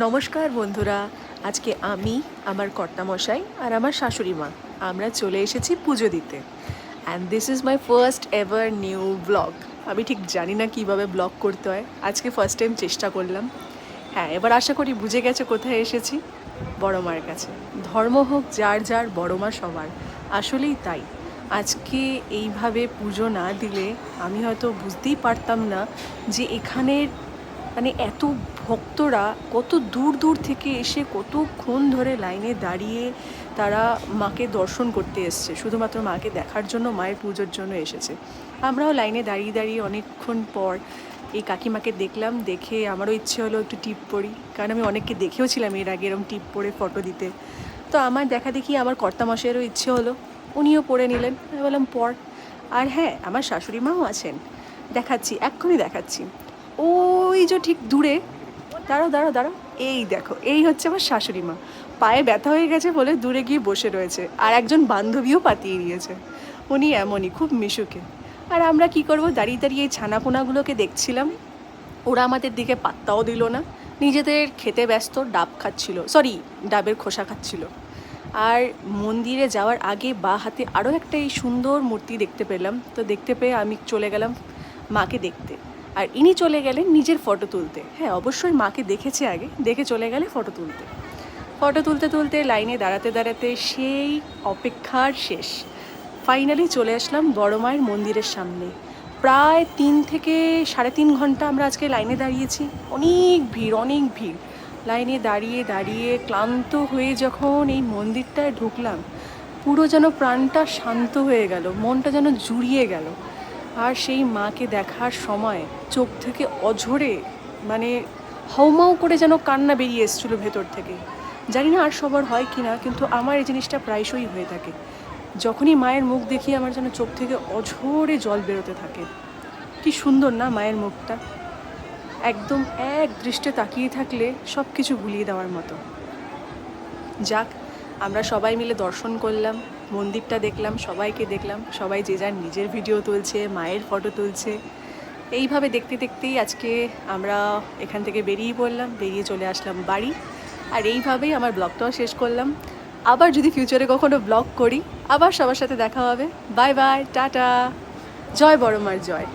নমস্কার বন্ধুরা, আজকে আমি, আমার কর্তামশাই আর আমার শাশুড়ি মা আমরা চলে এসেছি পুজো দিতে। And this is my first ever new blog. আমি ঠিক জানি না কীভাবে ব্লগ করতে হয়, আজকে ফার্স্ট টাইম চেষ্টা করলাম। হ্যাঁ, এবার আশা করি বুঝে গেছে কোথায় এসেছি, বড় মায়ের কাছে। ধর্ম হোক যার যার, বড় মা সবার, আসলেই তাই। আজকে এইভাবে পুজো না দিলে আমি হয়তো বুঝতেই পারতাম না যে এখানের মানে এত ভক্তরা কত দূর দূর থেকে এসে কতক্ষণ ধরে লাইনে দাঁড়িয়ে তারা মাকে দর্শন করতে এসছে, শুধুমাত্র মাকে দেখার জন্য, মায়ের পুজোর জন্য এসেছে। আমরাও লাইনে দাঁড়িয়ে দাঁড়িয়ে অনেকক্ষণ পর এই কাকিমাকে দেখলাম, দেখে আমারও ইচ্ছে হলো একটু টিপ পড়ি, কারণ আমি অনেককে দেখেও ছিলাম এর আগে এরকম টিপ পরে ফটো দিতে। তো আমার দেখা দেখি আমার কর্তামশাইয়েরও ইচ্ছে হলো, উনিও পড়ে নিলেন। আমি বললাম পড়। আর হ্যাঁ, আমার শাশুড়ি মাও আছেন, দেখাচ্ছি, এক্ষুনি দেখাচ্ছি। ওই যে ঠিক দূরে, দাঁড়াও দাঁড়াও দাঁড়াও, এই দেখো, এই হচ্ছে আমার শাশুড়ি মা। পায়ে ব্যথা হয়ে গেছে বলে দূরে গিয়ে বসে রয়েছে, আর একজন বান্ধবীও পাতিয়ে দিয়েছে। উনি এমনই, খুব মিশুকে। আর আমরা কি করব, দাঁড়িয়ে দাঁড়িয়ে এই ছানাপোনাগুলোকে দেখছিলাম। ওরা আমাদের দিকে পাত্তাও দিল না, নিজেদের খেতে ব্যস্ত, ডাব খাচ্ছিল, সরি, ডাবের খোসা খাচ্ছিল। আর মন্দিরে যাওয়ার আগে বা হাতে আরও একটা এই সুন্দর মূর্তি দেখতে পেলাম, তো দেখতে পেয়ে আমি চলে গেলাম মাকে দেখতে। আর ইনি চলে গেলেন নিজের ফটো তুলতে। হ্যাঁ, অবশ্যই মাকে দেখেছে আগে, দেখে চলে গেলে ফটো তুলতে। ফটো তুলতে তুলতে লাইনে দাঁড়াতে দাঁড়াতে সেই অপেক্ষার শেষ। ফাইনালি চলে আসলাম বড় মায়ের মন্দিরের সামনে। প্রায় 3 থেকে 3.5 ঘন্টা আমরা আজকে লাইনে দাঁড়িয়েছি। অনেক ভিড়, অনেক ভিড়। লাইনে দাঁড়িয়ে দাঁড়িয়ে ক্লান্ত হয়ে যখন এই মন্দিরটায় ঢুকলাম, পুরো যেন প্রাণটা শান্ত হয়ে গেল, মনটা যেন জুড়িয়ে গেল। আর সেই মাকে দেখার সময় চোখ থেকে অঝরে, মানে হাউমাউ করে যেন কান্না বেরিয়ে এসেছিলো ভেতর থেকে। জানি না আর সবার হয় কি না, কিন্তু আমার এই জিনিসটা প্রায়শই হয়ে থাকে। যখনই মায়ের মুখ দেখি আমার যেন চোখ থেকে অঝরে জল বেরোতে থাকে। কি সুন্দর না মায়ের মুখটা, একদম এক দৃষ্টে তাকিয়ে থাকলে সব কিছু ভুলিয়ে দেওয়ার মতো। যাক, আমরা সবাই মিলে দর্শন করলাম, মন্দিরটা দেখলাম, সবাইকে দেখলাম, সবাই যে যার নিজের ভিডিও তুলছে, মায়ের ফটো তুলছে। এইভাবে দেখতে দেখতেই আজকে আমরা এখান থেকে বেরিয়ে পড়লাম, বেরিয়ে চলে আসলাম বাড়ি। আর এইভাবেই আমার ব্লগটাও শেষ করলাম। আবার যদি ফিউচারে কখনো ব্লগ করি, আবার সবার সাথে দেখা হবে। Bye bye, tata. জয় বড় মার জয়।